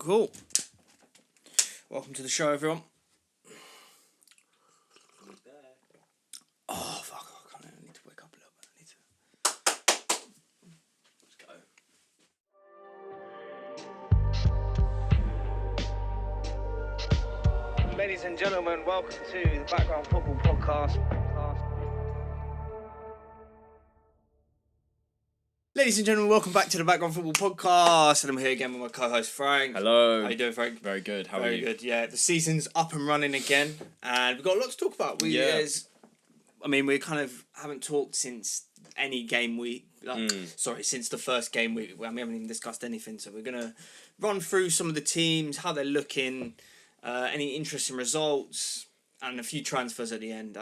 Cool. Welcome to the show, everyone. Oh, fuck. I need to wake up a little bit. Let's go. Ladies and gentlemen, welcome to the Background Football Podcast. Ladies and gentlemen, welcome back to the Background Football Podcast, and I'm here again with my co-host Frank. Hello. How you doing, Frank? Very good. How are you? Very good. Yeah, the season's up and running again, and we've got a lot to talk about. We kind of haven't talked since any game week. Since the first game week. We haven't even discussed anything, so we're gonna run through some of the teams, how they're looking, any interesting results, and a few transfers at the end.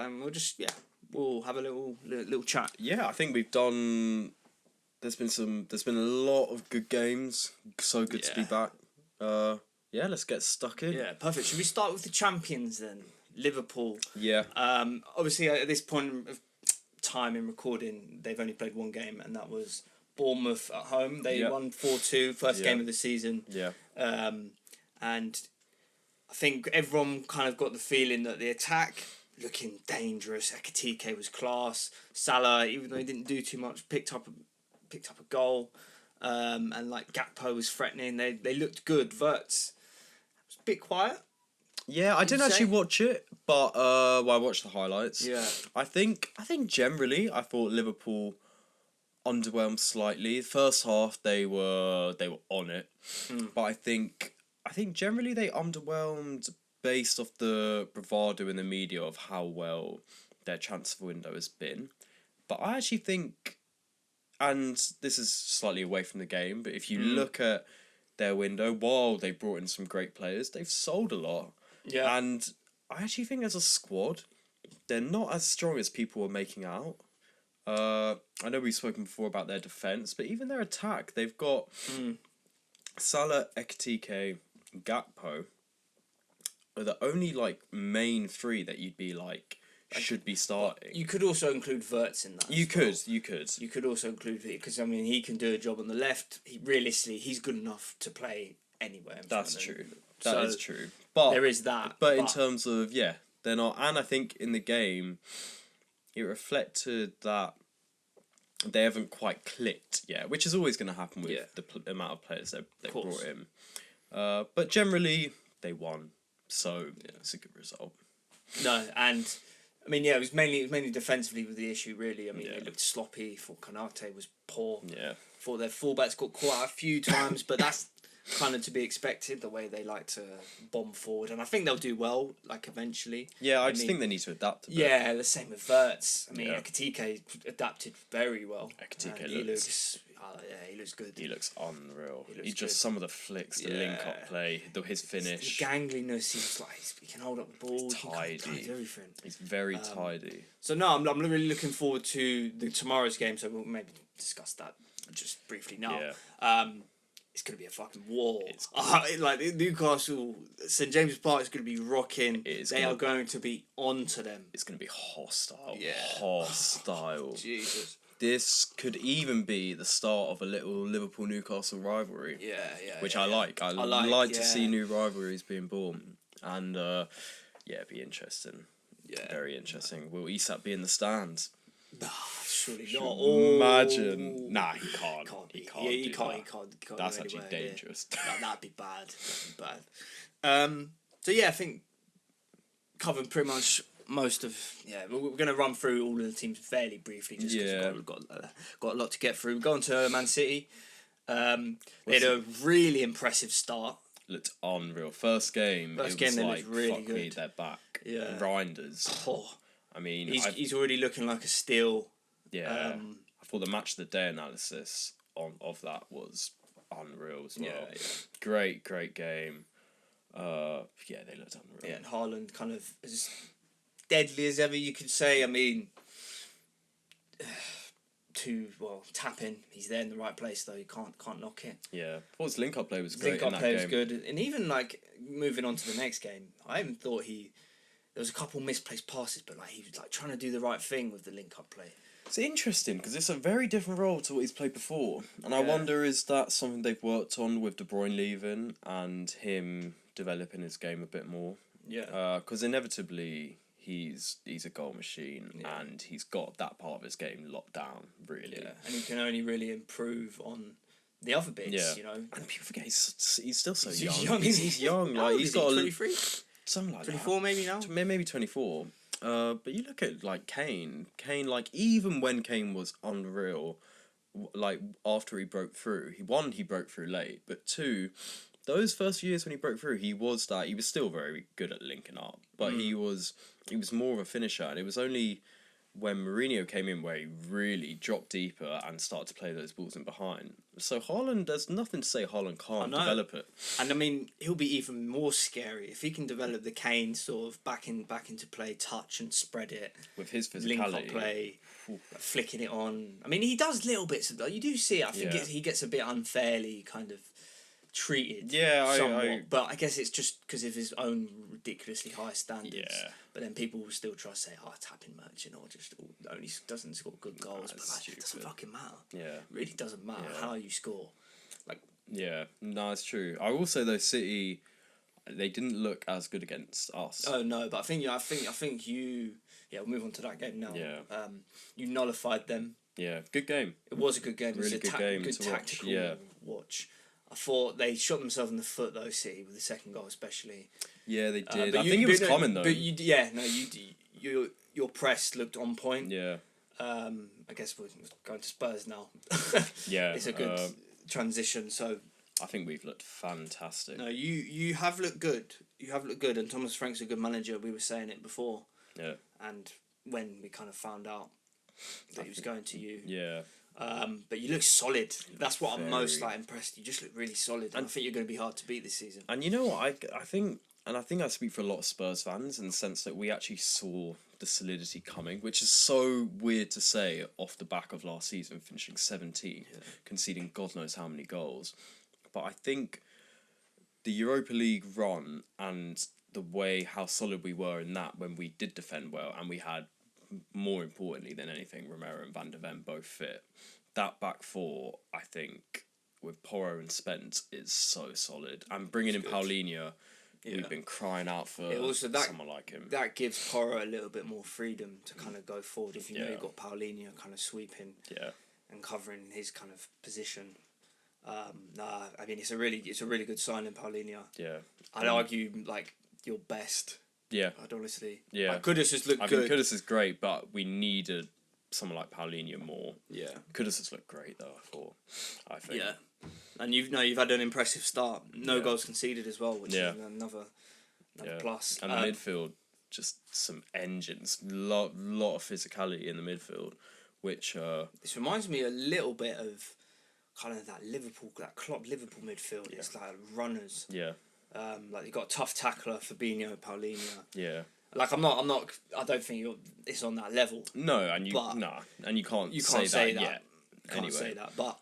We'll have a little chat. Yeah, I think we've done. There's been a lot of good games. So good to be back. Let's get stuck in. Yeah, perfect. Should we start with the champions then? Liverpool. Yeah. Obviously, at this point of time in recording, they've only played one game, and that was Bournemouth at home. They won 4-2, first game of the season. Yeah. And I think everyone kind of got the feeling that the attack looking dangerous. Ekitike was class. Salah, even though he didn't do too much, picked up a goal, and like Gakpo was threatening. They looked good. Wirtz was a bit quiet. Yeah, I didn't actually watch it, but I watched the highlights. Yeah, I think generally I thought Liverpool underwhelmed slightly. The first half they were on it, but I think generally they underwhelmed based off the bravado in the media of how well their transfer window has been. But I actually think. And this is slightly away from the game, but if you look at their window, while they brought in some great players, they've sold a lot. Yeah. And I actually think as a squad, they're not as strong as people are making out. I know we've spoken before about their defence, but even their attack, they've got Salah, Ekitike, Gakpo are the only main three that you'd be should be starting. You could also include Wirtz in that. You could. You could also include because he can do a job on the left. He's good enough to play anywhere. That's true. That is true. But there is that. But in terms of they're not. And I think in the game, it reflected that they haven't quite clicked yet, which is always going to happen with the amount of players they brought in. But generally, they won, so it's a good result. No, and. It was mainly defensively with the issue, really. They looked sloppy. Thought Konate was poor. Yeah. Thought their fullbacks got caught out a few times, but that's kind of to be expected, the way they like to bomb forward. And I think they'll do well, eventually. Yeah, I just think they need to adapt a bit. Yeah, the same with Wirtz. Ekitike adapted very well. He looks good. He looks unreal. He just some of the flicks, the link-up play, his finish. The gangliness, he can hold up the ball. He's tidy. He can everything. He's very tidy. So no, I'm really looking forward to tomorrow's game, so we'll maybe discuss that just briefly now. Yeah. It's going to be a fucking war. Newcastle, St James's Park is going to be rocking. They are going to be onto them. It's going to be hostile. Yeah. Hostile. Jesus. This could even be the start of a little Liverpool-Newcastle rivalry. Yeah. Which I like. I like to see new rivalries being born. And, it'd be interesting. Yeah. Very interesting. Will Isak be in the stands? Surely not. Imagine. Nah, he can't. He can't. That's actually dangerous. That'd be bad. I think covering pretty much most of... Yeah, we're going to run through all of the teams fairly briefly just because we've got a lot to get through. We're going to Man City. They had a really impressive start. Looked unreal. First game, they looked really good. Me, they're back. Yeah. Reinders. Oh. He's already looking like a steal. Yeah. I thought the match of the day analysis of that was unreal as well. Yeah. Great game. They looked unreal. Yeah, and Haaland kind of as deadly as ever, you could say. Tapping. He's there in the right place though. You can't knock it. Yeah. His link-up play was great. Link-up play was good, and even moving on to the next game, I even thought there was a couple misplaced passes, but he was trying to do the right thing with the link-up play. It's interesting because it's a very different role to what he's played before, and I Yeah. wonder, is that something they've worked on with De Bruyne leaving and him developing his game a bit more? Yeah. Because inevitably he's a goal machine, Yeah. and he's got that part of his game locked down really. Yeah, and he can only really improve on the other bits. Yeah. You know, And people forget he's still so He's young. young, He's young. How Like old he's is he? got 23? something like 24 maybe now. that. Maybe 24. But you look at like Kane. Kane, like even when Kane was unreal, like after he broke through, he broke through late, but two, those first years when he broke through, he was still very good at linking up, but he was more of a finisher, and it was only when Mourinho came in where he really dropped deeper and started to play those balls in behind. So Haaland, there's nothing to say Haaland can't develop it. And I mean, he'll be even more scary if he can develop the Kane sort of back into play, touch and spread it With his physicality. link up play, flicking it on. I mean, he does little bits of that. You do see it. I think he gets a bit unfairly kind of treated. Yeah, somewhat. But I guess it's just because of his own ridiculously high standards. Yeah. But then people will still try to say, tapping merchant or just only doesn't score good goals. But like, it doesn't fucking matter. Yeah. It really doesn't matter how you score. Yeah, no, it's true. I will say though, City, they didn't look as good against us. Oh no, but I think you. Yeah, we'll move on to that game now. Yeah. You nullified them. Yeah, good game. It was a good game. Really it was good game good to watch, tactical yeah. watch. I thought they shot themselves in the foot though, City, with the second goal especially. Yeah, they did. But I think it was common though. But your press looked on point. Yeah. I guess we're going to Spurs now. Yeah. It's a good transition. So I think we've looked fantastic. no, you have looked good. You have looked good, and Thomas Frank's a good manager. We were saying it before. Yeah. And when we kind of found out that he was going to you. Yeah. But you look solid. That's what I'm most Very. impressed. You just look really solid. And I think you're going to be hard to beat this season. And you know what? I think I speak for a lot of Spurs fans in the sense that we actually saw the solidity coming, which is so weird to say off the back of last season, finishing 17th, conceding God knows how many goals. But I think the Europa League run and the way how solid we were in that when we did defend well, and we had, more importantly than anything, Romero and Van de Ven both fit. That back four, I think, with Porro and Spence, is so solid. And bringing in Paulinho, we've been crying out for someone like him. That gives Porro a little bit more freedom to kind of go forward if you know you've got Paulinho kind of sweeping and covering his kind of position. I mean it's a really good signing, Paulinho. Yeah. I'd argue like your best. Yeah. I'd honestly. Yeah. Like, Kudus has looked good. I think Kudus is great, but we needed someone like Paulinho more. Yeah. Kudus has looked great though, I think. Yeah. And you've had an impressive start. No goals conceded as well, which is another plus. And the midfield, just some engines. Lot of physicality in the midfield, which this reminds me a little bit of kind of that Klopp Liverpool midfield. Yeah. It's like runners. Yeah. Like you got a tough tackler, Fabinho, Paulinho. Yeah. Like I don't think it's on that level. No, and you can't say that yet. Can't say that, but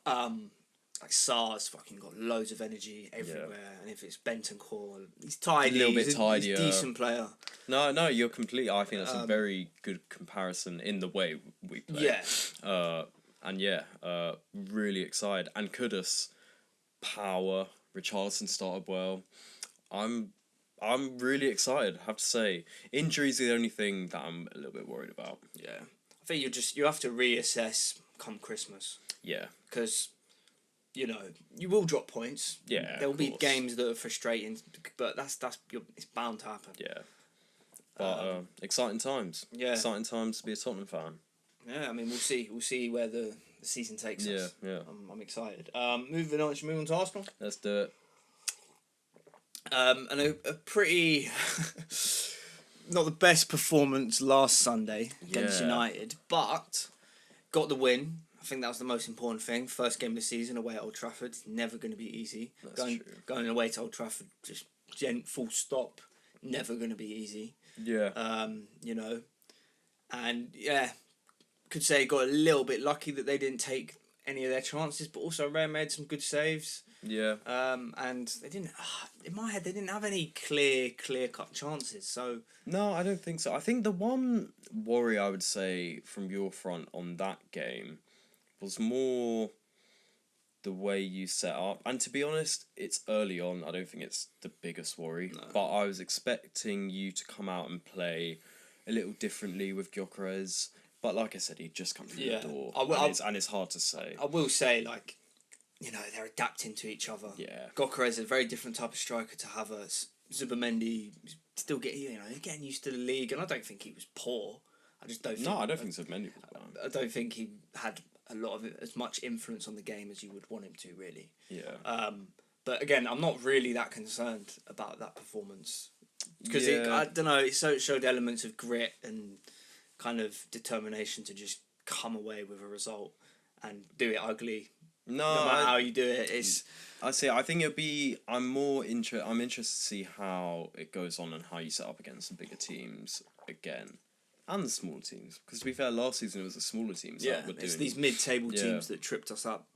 like Sarr's fucking got loads of energy everywhere, and if it's Bentancur, he's tidy. A little bit tidier. He's a decent player. No, you're completely. I think that's a very good comparison in the way we play. Yeah. Really excited. And Kudus, power. Richarlison started well. I'm really excited, I have to say. Injuries are the only thing that I'm a little bit worried about. Yeah. I think you have to reassess come Christmas. Yeah. Because, you will drop points. Yeah. There will be games that are frustrating, but it's bound to happen. Yeah. But exciting times. Yeah. Exciting times to be a Tottenham fan. Yeah, I mean, we'll see. We'll see where the season takes us. Yeah. I'm excited. Moving on, should we move on to Arsenal? Let's do it. And a pretty not the best performance last Sunday against United, but got the win. I think that was the most important thing. First game of the season away at Old Trafford. It's never going to be easy. Going away to Old Trafford, just full stop. Never going to be easy. Yeah. And could say got a little bit lucky that they didn't take any of their chances, but also Ray made some good saves. Yeah. And they didn't. In my head, they didn't have any clear cut chances. So No, I don't think so. I think the one worry I would say from your front on that game was more the way you set up. And to be honest, it's early on. I don't think it's the biggest worry. No. But I was expecting you to come out and play a little differently with Gyökeres. But like I said, he'd just come through the door. And it's hard to say. I will say, like, you know, they're adapting to each other. Yeah. Gyökeres is a very different type of striker to Havertz. Zubimendi still getting used to the league, and I don't think he was poor. I just don't think... No, I don't think Zubimendi was bad. I don't think he had a lot of as much influence on the game as you would want him to, really. Yeah. But again, I'm not really that concerned about that performance because Yeah. I don't know. It showed elements of grit and kind of determination to just come away with a result and do it ugly. No matter how you do it, it's. I see. I think it'll be. I'm interested to see how it goes on and how you set up against the bigger teams again. And the smaller teams, because to be fair, last season it was the smaller teams. Yeah, it's these mid-table teams that tripped us up.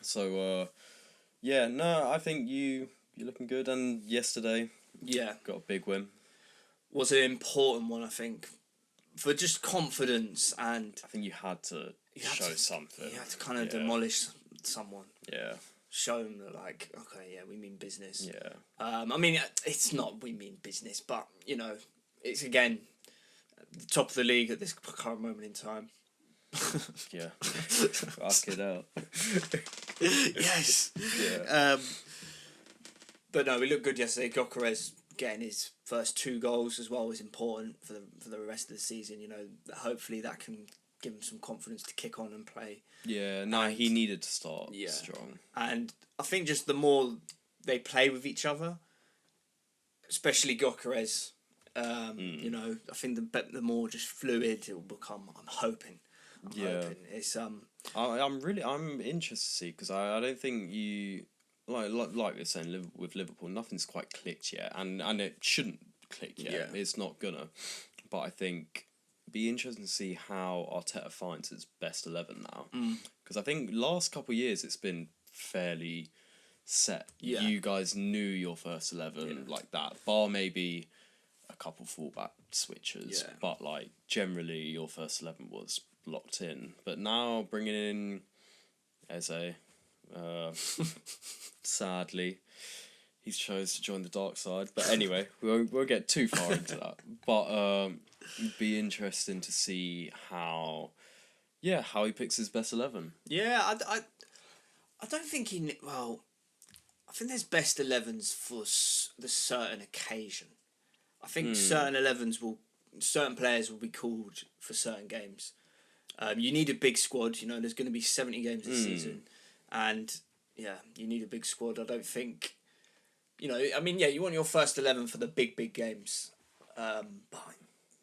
So, I think you're looking good, and yesterday, got a big win. Was an important one, I think, for just confidence and. I think you had to show something. You had to kind of demolish someone. Yeah. Show them that, like, okay, yeah, we mean business. Yeah. I mean, it's not we mean business, but you know, it's again. The top of the league at this current moment in time. Yeah. Ask it out. Yes. Yeah. But no, we looked good yesterday. Gyökeres getting his first 2 goals as well was important for the rest of the season. You know, hopefully that can give him some confidence to kick on and play. Yeah, he needed to start strong. And I think just the more they play with each other, especially Gyökeres, you know, I think the more just fluid it will become. I'm hoping. It's I'm interested to see, because I don't think you like we're saying with Liverpool, nothing's quite clicked yet, and it shouldn't click yet. Yeah. It's not gonna. But I think be interesting to see how Arteta finds his best 11 now, because I think last couple of years it's been fairly set. Yeah. You guys knew your first 11 like that, bar maybe a couple fullback switches, but like generally your first 11 was locked in. But now bringing in Eze, sadly he's chose to join the dark side, but anyway, we won't get too far into that. But it'd be interesting to see how he picks his best 11. I don't think I think there's best 11s for the certain occasion. I think certain players will be called for certain games. You need a big squad. You know, there's going to be 70 games this season, and you need a big squad. I don't think, you know, I mean, you want your first 11 for the big games, but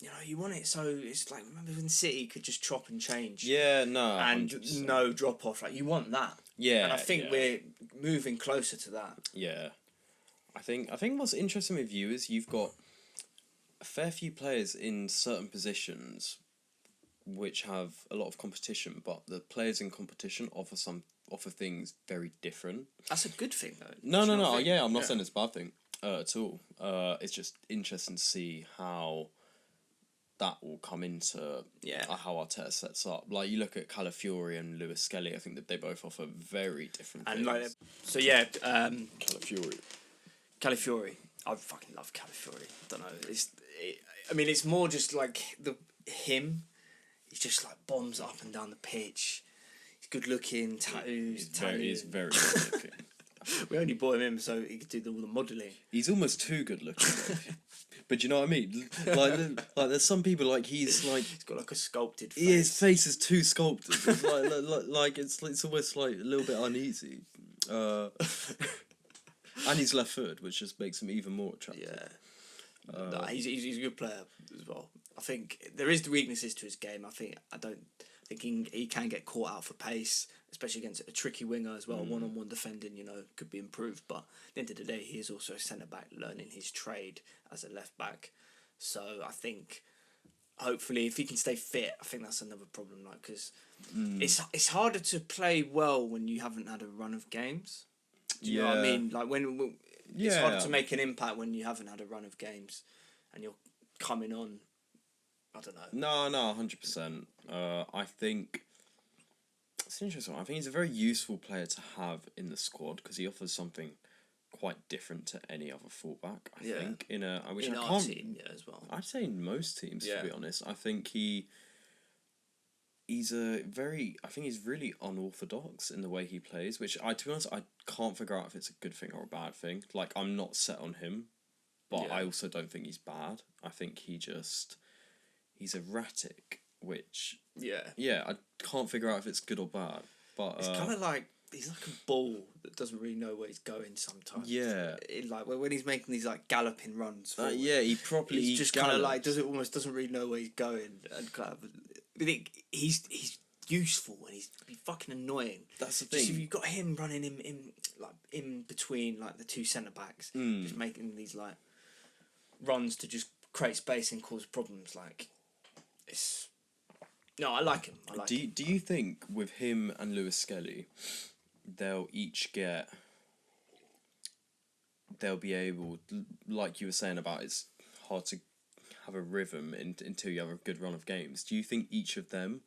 you know, you want it so it's like, remember when City could just chop and change. Yeah, no, and 100%. no drop off. Like, you want that. Yeah, and I think we're moving closer to that. Yeah, I think what's interesting with you is you've got a fair few players in certain positions which have a lot of competition, but the players in competition offer things very different. That's a good thing, though. No. Yeah, I'm not saying it's a bad thing at all. It's just interesting to see how that will come into how Arteta sets up. Like, you look at Calafiori and Lewis Skelly, I think that they both offer very different things. And Calafiori. I fucking love Calafiori. I don't know. It's more just like him. He's just like bombs up and down the pitch. He's good looking, tattoos. He's very good looking. We only bought him in so he could do all the modelling. He's almost too good looking. But you know what I mean? Like there's some people, like, he's got like a sculpted face. His face is too sculpted. It's like it's almost like a little bit uneasy. And he's left-footed, which just makes him even more attractive. Yeah. He's a good player as well. I think there is weaknesses to his game. I think he can get caught out for pace, especially against a tricky winger as well. One-on-one defending, you know, could be improved. But at the end of the day, he is also a centre-back learning his trade as a left-back. So I think, hopefully, if he can stay fit, I think that's another problem. Because it's harder to play well when you haven't had a run of games. Do you know what I mean? Like it's harder to make an impact when you haven't had a run of games, and you're coming on. I don't know. No, 100%. I think it's interesting. I think he's a very useful player to have in the squad because he offers something quite different to any other fullback. I think in our team, as well. I'd say in most teams, to be honest. I think he's really unorthodox in the way he plays, which to be honest, I can't figure out if it's a good thing or a bad thing. Like, I'm not set on him, but I also don't think he's bad. I think he's erratic, which I can't figure out if it's good or bad. But it's kind of like he's like a ball that doesn't really know where he's going sometimes. Yeah, like when he's making these like galloping runs. Forward, he's just kind of like doesn't really know where he's going, and kind of, I think he's useful and he's fucking annoying. That's the thing. Just if you've got him running in between like the two centre backs, just making these like runs to just create space and cause problems. Like, I like him. Do you think with him and Lewis Skelly, they'll be able, like you were saying about it's hard to have a rhythm until you have a good run of games. Do you think each of them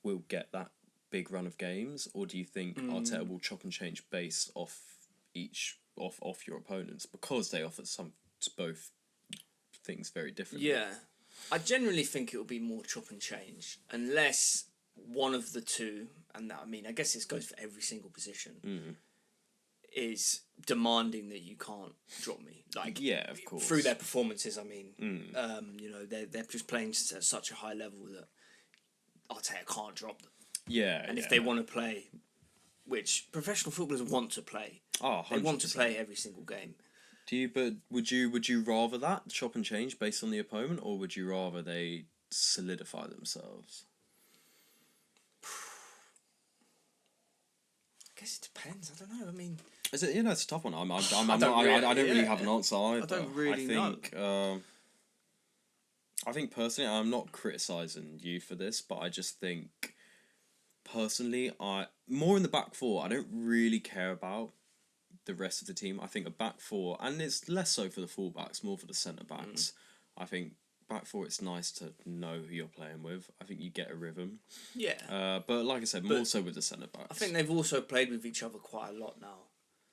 will get that big run of games, or do you think Arteta will chop and change based off your opponents because they offer both things very differently? Yeah, I generally think it will be more chop and change unless one of the two, and that, I mean, I guess this goes for every single position, is demanding that you can't drop me. Like, of course, through their performances. I mean, they're just playing at such a high level that Arteta can't drop them. Yeah, and if they want to play, which professional footballers want to play, they want to play every single game. But would you rather that chop and change based on the opponent, or would you rather they solidify themselves? I guess it depends. I don't know. I mean, is it? It's a tough one. I don't really have an answer either. I don't really know. I think personally, I'm not criticising you for this, but I just think personally, more in the back four, I don't really care about the rest of the team. I think a back four, and it's less so for the fullbacks, more for the centre backs. I think back four, it's nice to know who you're playing with. I think you get a rhythm. Yeah. But like I said, more so with the centre backs. I think they've also played with each other quite a lot now.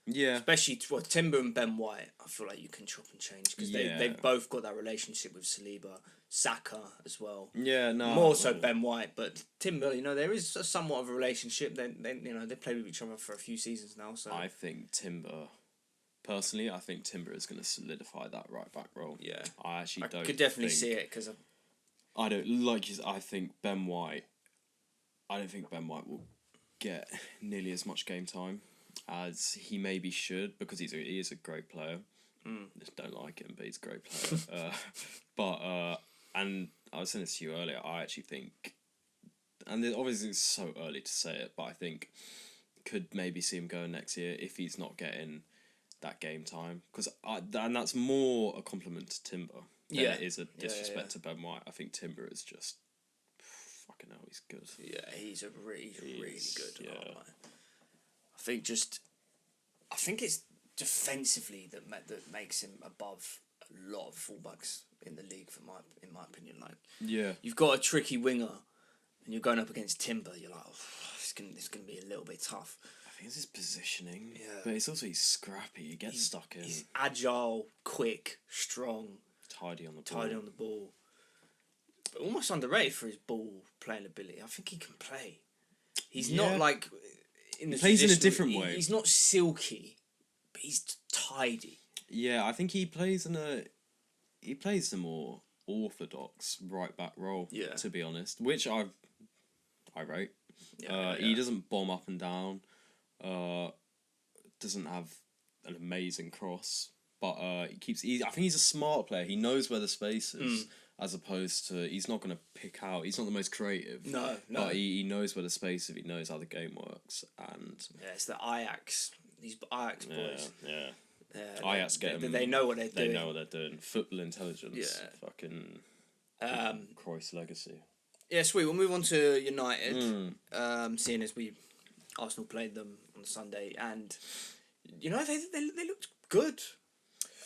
Yeah. Especially Timber and Ben White, I feel like you can chop and change because they've both got that relationship with Saliba, Saka as well. Yeah, no. More so Ben White, but Timber, there is somewhat of a relationship. They played with each other for a few seasons now. So I think Timber is going to solidify that right back role. Yeah, I could definitely see it because I don't like. I think Ben White. I don't think Ben White will get nearly as much game time as he maybe should because he is a great player. Just don't like him, but he's a great player. And I was saying this to you earlier. I actually think, and obviously it's so early to say it, but I think could maybe see him going next year if he's not getting that game time and that's more a compliment to Timber than it is a disrespect to Ben White. I think Timber is just fucking hell. He's good. Yeah, he's really good. Yeah. I think it's defensively that makes him above a lot of fullbacks in the league, in my opinion. Like, you've got a tricky winger, and you're going up against Timber. You're like, it's gonna be a little bit tough. I think it's his positioning, but it's also he's scrappy. He gets stuck in. He's agile, quick, strong, tidy on the ball. But almost underrated for his ball playing ability. I think he can play. He's not like he plays in a different way. He's not silky, but he's tidy. Yeah, I think he plays the more orthodox right back role. Yeah. To be honest, which I rate. He doesn't bomb up and down. Doesn't have an amazing cross, but I think he's a smart player. He knows where the space is, as opposed to he's not going to pick out. He's not the most creative. No. But he knows where the space is. He knows how the game works, and it's the Ajax. These Ajax boys. Yeah. Ajax they know what they're doing. They know what they're doing. Football intelligence. Yeah. Fucking. Cruyff's legacy. Yeah, sweet. We'll move on to United. Seeing as Arsenal played them on Sunday, and they looked good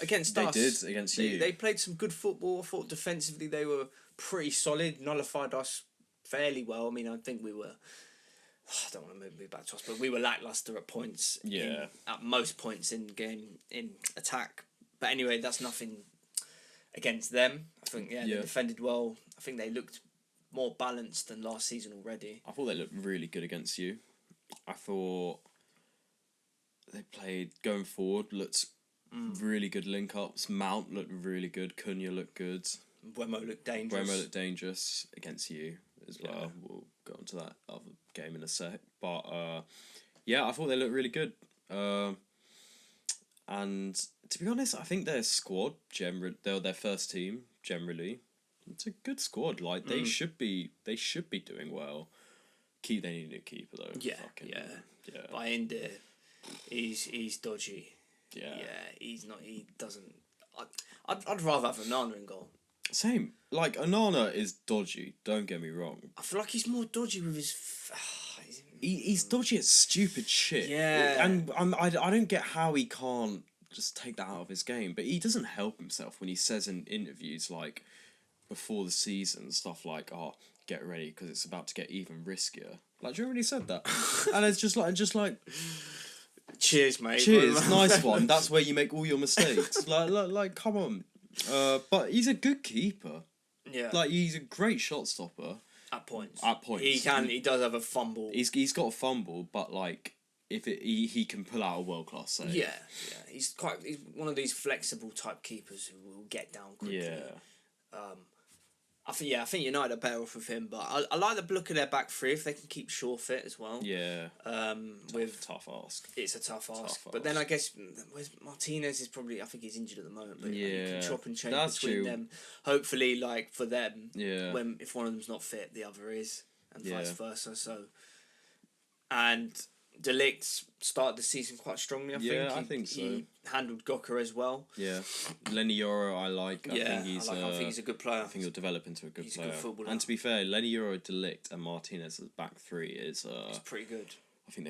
against us. They did against you. They played some good football. I thought defensively they were pretty solid, nullified us fairly well. I mean, I think we were... I don't want to move back to us, but we were lacklustre at points. Yeah. At most points in game, in attack. But anyway, that's nothing against them. I think, they defended well. I think they looked more balanced than last season already. I thought they looked really good against you. I thought they played going forward, looked really good link-ups. Mount looked really good. Cunha looked good. Buemo looked dangerous. Against you as well. Yeah. We'll go on to that other game in a sec. But, I thought they looked really good. And to be honest, I think their squad, they're their first team, generally. It's a good squad. Like, they should be doing well. They need a new keeper, though. Yeah. Bayindir, he's dodgy. Yeah, he's not. He doesn't. I'd rather have Onana in goal. Same. Like, Onana is dodgy. Don't get me wrong. I feel like he's more dodgy with his. He's dodgy at stupid shit. Yeah. And I don't get how he can't just take that out of his game. But he doesn't help himself when he says in interviews, like, before the season, stuff like, "Oh, get ready because it's about to get even riskier." Like, Joe already said that, and it's just like. Cheers, mate. Cheers, nice one. That's where you make all your mistakes. like, come on. But he's a good keeper. Yeah. Like, he's a great shot stopper. At points. He does have a fumble. He's got a fumble, but like, he can pull out a world class save. Yeah. He's one of these flexible type keepers who will get down quickly. Yeah. I think United are better off with him, but I like the look of their back three if they can keep Shaw fit as well. Yeah. Tough ask. It's a tough ask. But then I guess Martinez is probably, I think he's injured at the moment, but you can chop and change between them. Hopefully, like, for them, if one of them's not fit, the other is, and vice versa. So, and De Ligt started the season quite strongly, I think. I think so. He handled Gokha as well. Yeah. Lenny Yoro, I like. I think he's a good player. I think he'll develop into a good player. He's a good footballer. And to be fair, Lenny Yoro, De Ligt and Martinez as back three is... it's pretty good. I think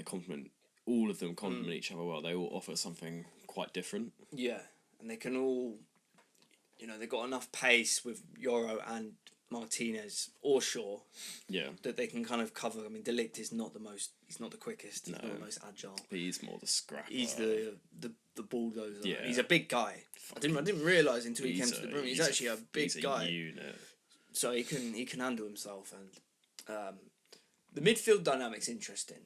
all of them complement each other well. They all offer something quite different. Yeah. And they can all... they've got enough pace with Yoro and Martinez or Shaw that they can kind of cover. I mean, De Ligt is not the most... He's not the quickest. He's not the most agile. But he's more the scrapper. He's the bulldozer. Yeah. He's a big guy. I didn't realise until he came to the room. He's actually a big guy. Unit. So he can handle himself. And the midfield dynamic's interesting.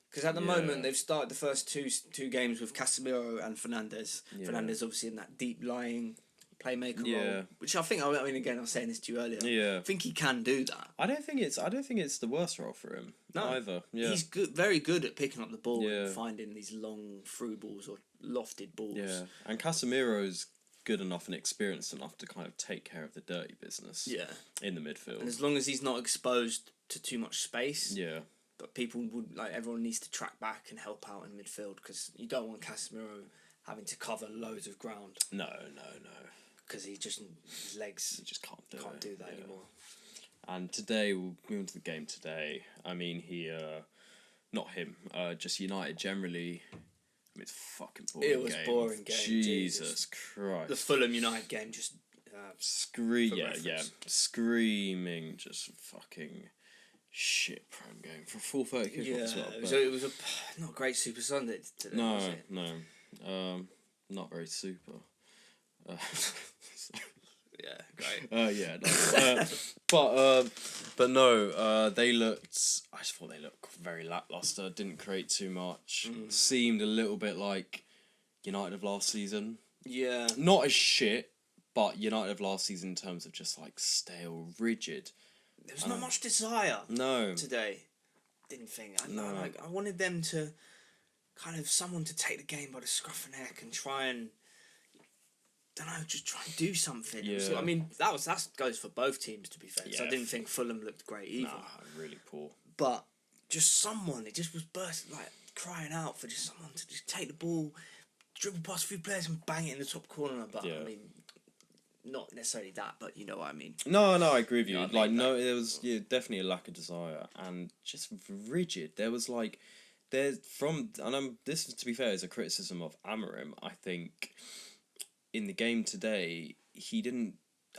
Because at the moment, they've started the first two games with Casemiro and Fernandes. Yeah. Fernandes obviously in that deep-lying playmaker role, which I think, again, I was saying this to you earlier. Yeah. I think he can do that. I don't think it's the worst role for him either. Yeah. He's very good at picking up the ball and finding these long through balls or lofted balls. Yeah, and Casemiro's good enough and experienced enough to kind of take care of the dirty business. Yeah. In the midfield. And as long as he's not exposed to too much space. Yeah. But everyone needs to track back and help out in midfield because you don't want Casemiro having to cover loads of ground. No. Because his legs... He just can't do that anymore. And today, we'll move on to the game today. I mean, not him, just United generally. I mean, it's a fucking boring game. It was a boring game. Jesus Christ. The Fulham United game just... Screaming, just fucking shit-prone game for a 4:30 kickoff as well. It was a not great Super Sunday today, was it? No. Not very super. Yeah, great. But no, they looked... I just thought they looked very lacklustre. Didn't create too much. Seemed a little bit like United of last season. Yeah. Not as shit, but United of last season in terms of just like stale, rigid. There was not much desire. No. Today. Didn't think. I wanted them to kind of someone to take the game by the scruff of the neck and try and just try and do something. Yeah. So, I mean, that goes for both teams, to be fair. Yeah. So I didn't think Fulham looked great either. Nah, really poor. But just someone, it just was bursting, like crying out for just someone to just take the ball, dribble past a few players and bang it in the top corner. But I mean, not necessarily that, but you know what I mean. No, I agree with you. There was definitely a lack of desire and just rigid. There was like this to be fair is a criticism of Amorim. I think in the game today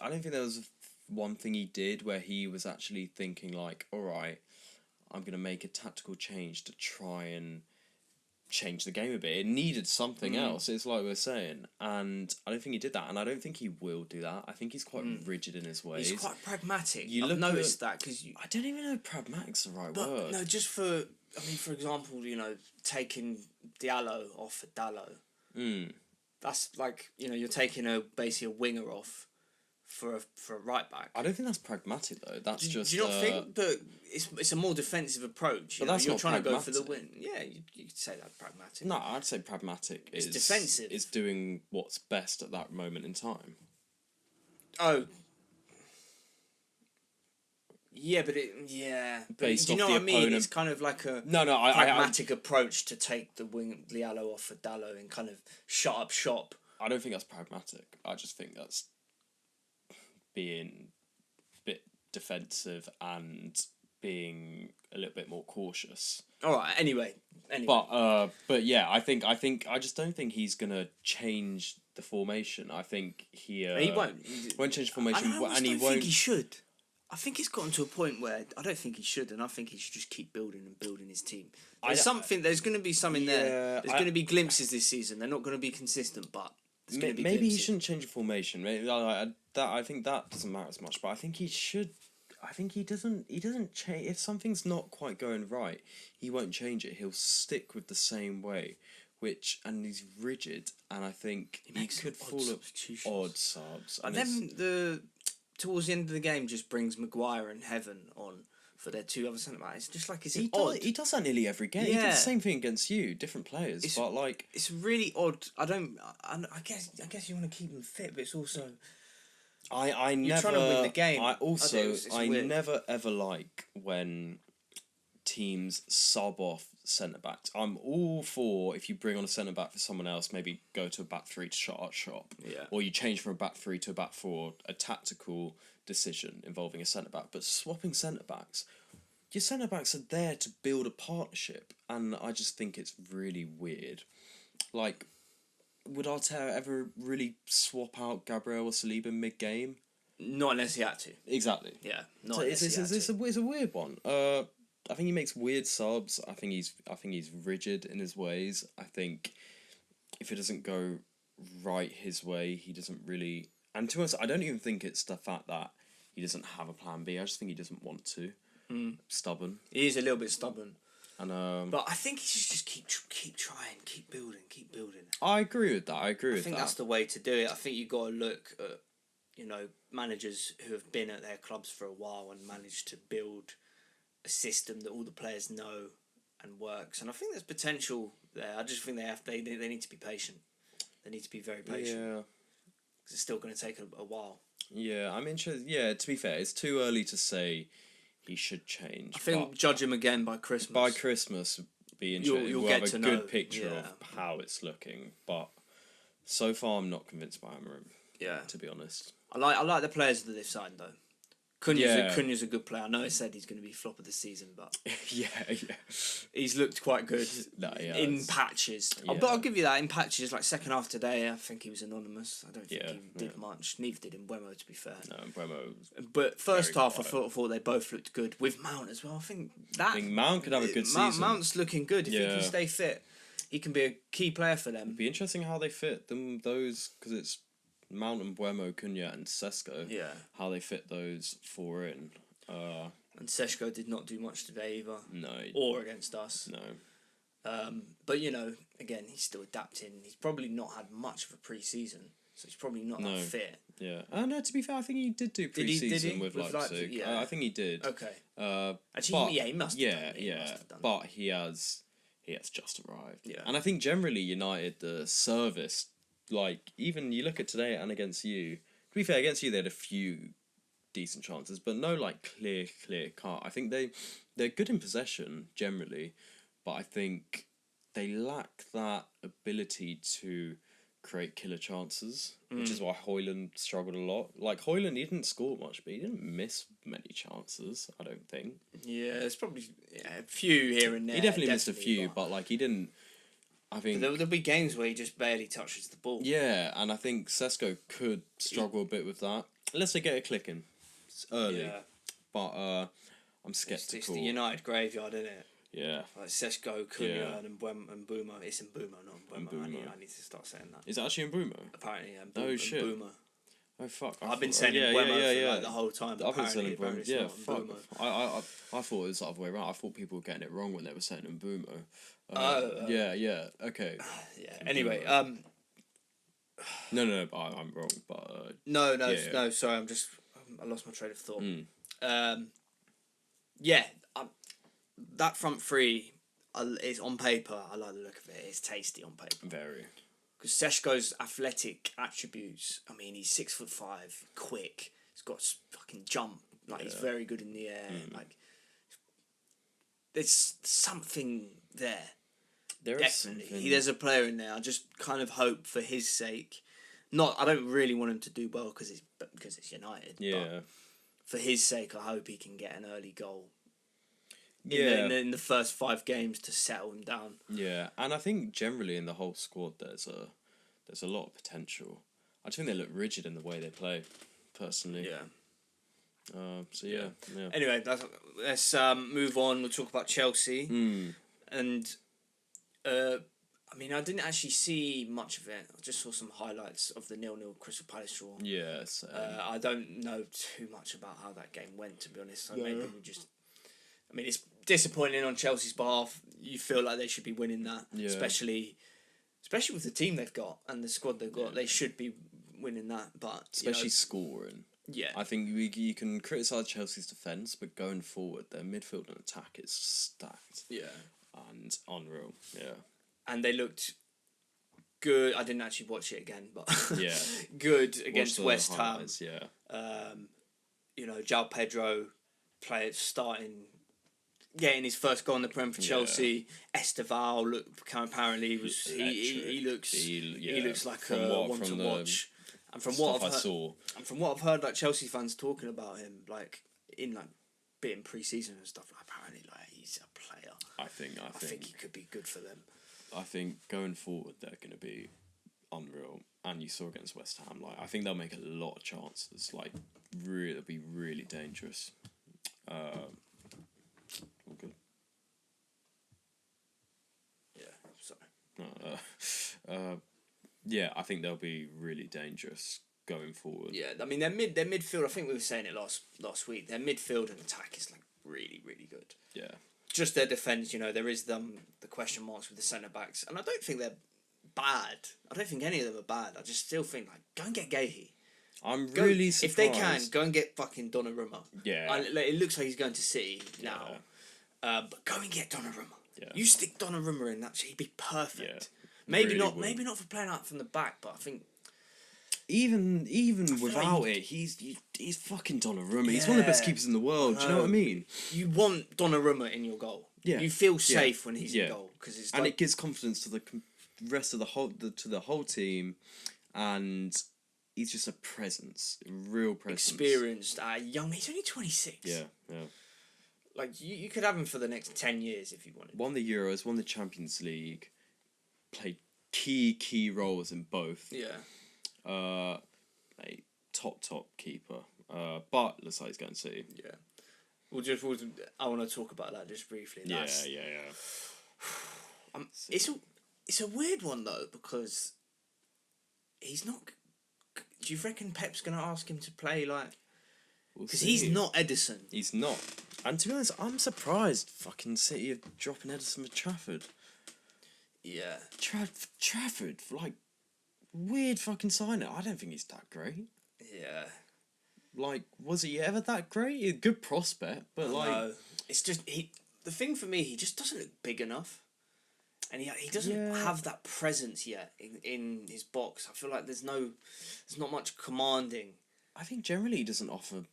I don't think there was one thing he did where he was actually thinking like, all right, I'm gonna make a tactical change to try and change the game a bit. It needed something else. It's like we're saying, and I don't think he did that, and I don't think he will do that. I think he's quite rigid in his ways. He's quite pragmatic. I've noticed that because I don't even know if pragmatic's the right word. No, just for for example, taking Diallo off for Dallo. That's like you're taking basically a winger off for a right back. I don't think that's pragmatic though. That's just. Do you not think that it's a more defensive approach? But that's you're not trying pragmatic. to go for the win. Yeah, you could say that's pragmatic. No, I'd say pragmatic is defensive. Is doing what's best at that moment in time. Oh. Yeah, but Based do you know off what the I mean? opponent. It's kind of like a pragmatic approach to take the wing Liallo off for Dallo and kind of shut up shop. I don't think that's pragmatic. I just think that's being a bit defensive and being a little bit more cautious. All right. Anyway. But yeah, I just don't think he's gonna change the formation. I think he won't. Won't change formation, and he won't. I think he should. I think it's gotten to a point where I don't think he should, and I think he should just keep building and building his team. There's going to be something there. There's going to be glimpses this season. They're not going to be consistent, but there's going to be maybe glimpses. he shouldn't change the formation. Maybe I think that doesn't matter as much, but I think he should. I think he doesn't change if something's not quite going right. He won't change it. He'll stick with the same way, and he's rigid. And I think he could fall odd subs. And then towards the end of the game, just brings Maguire and Heaven on for their two other centre backs. It's just like he does that nearly every game. Yeah. He did the same thing against you, different players. It's really odd. I guess you want to keep them fit, but it's also. You're trying to win the game. I never ever like when teams sub off centre backs. I'm all for if you bring on a centre back for someone else, maybe go to a back three to shut up shop. Yeah. Or you change from a back three to a back four, a tactical decision involving a centre back. But swapping centre backs, your centre backs are there to build a partnership, and I just think it's really weird. Like, would Arteta ever really swap out Gabriel or Saliba mid-game? Not unless he had to. Exactly. Yeah. It's a weird one. I think he makes weird subs. I think he's rigid in his ways. I think if it doesn't go right his way, he doesn't really. And to us, I don't even think it's the fact that he doesn't have a plan B. I just think he doesn't want to. Stubborn. He is a little bit stubborn. And but I think he should just keep trying, keep building. I agree with that. I think that's the way to do it. I think you got to look at managers who have been at their clubs for a while and managed to build a system that all the players know and works. And I think there's potential there. I just think they need to be patient. They need to be very patient. Yeah. Because it's still going to take a while. Yeah, I'm interested. Yeah, to be fair, it's too early to say he should change. I think judge him again by Christmas. By Christmas, be interesting. You'll we'll get have to a good picture of how it's looking. But so far, I'm not convinced by Amorim. Yeah, to be honest. I like the players of the left side though. Cunha's a good player. I know I said he's going to be flop of the season, but yeah, he's looked quite good in patches. Yeah. But I'll give you that in patches. Like second half today, I think he was anonymous. I don't think he did much. Neither did Mbeumo, to be fair. No, Mbeumo. But first half, I thought they both looked good with Mount as well. I think Mount could have a good season. Mount's looking good if he can stay fit. He can be a key player for them. It'd be interesting how they fit those because it's Mount and Mbeumo, Cunha and Sesko. Yeah. How they fit those four in. And Sesko did not do much today either. No. Or against us. No. But again, he's still adapting. He's probably not had much of a pre-season, so he's probably not that fit. Yeah. No, to be fair, I think he did do pre-season with Leipzig. Yeah. I think he did. Okay. Actually, he must have done. He must have done. But he has just arrived. Yeah. And I think generally United, the service, like, even you look at today and against you, to be fair, against you they had a few decent chances, but no, like, clear cut. I think they're good in possession, generally, but I think they lack that ability to create killer chances, which is why Højlund struggled a lot. Like, Højlund, he didn't score much, but he didn't miss many chances, I don't think. Yeah, there's probably a few here and there. He definitely missed a few, but like, he didn't... I think... There'll be games where he just barely touches the ball. Yeah, and I think Sesko could struggle a bit with that. Unless they get it clicking. It's early. Yeah. But I'm sceptical. It's the United graveyard, isn't it? Yeah. Like Sesko, Cunha, and Mbeumo. It's Mbeumo, not Mbeumo. I need to start saying that. Is it actually Mbeumo? Apparently, oh, shit. Mbeumo. Oh, fuck. I've been saying Mbeumo for like the whole time. I've been saying Mbeumo. Yeah, fuck. Mbeumo. I thought it was the other way around. I thought people were getting it wrong when they were saying Mbeumo. Yeah, okay. Yeah, anyway, No, but I'm wrong, but... No, sorry, I lost my train of thought. That front three is on paper. I like the look of it. It's tasty on paper. Very. Because Seshko's athletic attributes. I mean, he's 6'5", quick. He's got fucking jump. Like he's very good in the air. Like there's something there. Definitely, there's a player in there. I just kind of hope for his sake. I don't really want him to do well because it's United. Yeah. But for his sake, I hope he can get an early goal. In the first 5 games to settle him down. Yeah, and I think generally in the whole squad there's a lot of potential. I just think they look rigid in the way they play, personally. Yeah. Yeah. Anyway, let's move on. We'll talk about Chelsea. And I mean, I didn't actually see much of it. I just saw some highlights of the 0-0 Crystal Palace draw. Yes. I don't know too much about how that game went, to be honest. So maybe we just... I mean, it's disappointing on Chelsea's behalf. You feel like they should be winning that, especially with the team they've got and the squad they've got. They should be winning that, but especially scoring. Yeah, I think you can criticise Chelsea's defence, but going forward, their midfield and attack is stacked. Yeah, and unreal. Yeah, and they looked good. I didn't actually watch it again, but yeah, good against West Ham. Yeah, João Pedro getting his first goal in the Prem for Chelsea. Esteval apparently was he looks like one to watch. And from what I've heard, like Chelsea fans talking about him, like in like bit in pre-season and stuff, like apparently like he's a player. I think he could be good for them. I think going forward they're going to be unreal, and you saw against West Ham. Like I think they'll make a lot of chances. Like really, it'll be really dangerous. All good. Yeah, sorry. Yeah, I think they'll be really dangerous going forward. Yeah, I mean their midfield. I think we were saying it last week. Their midfield and attack is like really, really good. Yeah. Just their defence, there is the question marks with the centre backs, and I don't think they're bad. I don't think any of them are bad. I just still think like go and get Gahey. I'm really surprised. If they can, go and get fucking Donnarumma. Yeah. It looks like he's going to City now. Yeah. But go and get Donnarumma. Yeah. You stick Donnarumma in that, he'd be perfect. Yeah. Maybe not for playing out from the back, but I think even without it, he's fucking Donnarumma. Yeah. He's one of the best keepers in the world. Do you know what I mean? You want Donnarumma in your goal. Yeah. You feel safe when he's in goal because it's and it gives confidence to the rest of the whole team, and he's just a presence, a real presence. Experienced, young. He's only 26. Yeah. Like you could have him for the next 10 years if you wanted. Won the Euros, won the Champions League, played key roles in both. Yeah. A top keeper. But looks like he's going to City. Yeah. I want to talk about that just briefly. Yeah. It's a weird one though because he's not. Do you reckon Pep's going to ask him to play like? Because he's not Edison. He's not. And to be honest, I'm surprised fucking City are dropping Edison for Trafford. Yeah. Trafford, like, weird fucking signing. I don't think he's that great. Yeah. Like, was he ever that great? A good prospect, but No. It's just, the thing for me, he just doesn't look big enough. And he doesn't have that presence yet in his box. I feel like there's not much commanding. I think generally he doesn't offer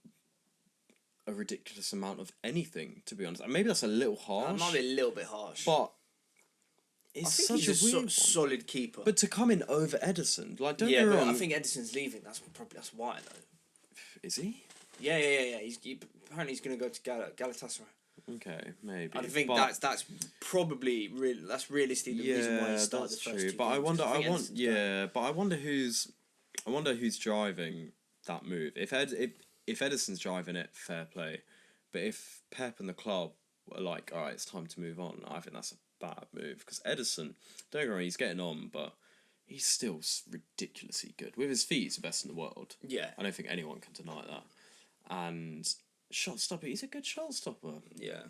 a ridiculous amount of anything, to be honest. Maybe that's a little harsh. That might be a little bit harsh. But It's think such he's a weird one. solid keeper. But to come in over Ederson, like, don't yeah, get me but wrong. I think Ederson's leaving. That's why though. Is he? Yeah. Apparently he's going to go to Galatasaray. Okay, maybe. I think that's probably that's realistically the reason why he started the first two But games, I wonder who's driving that move. If Ederson's driving it, fair play. But if Pep and the club are like, all right, it's time to move on, I think that's a bad move, because Ederson, don't get me wrong, he's getting on, but he's still ridiculously good. With his feet, he's the best in the world. Yeah. I don't think anyone can deny that. And shot stopper, he's a good shot stopper. Yeah.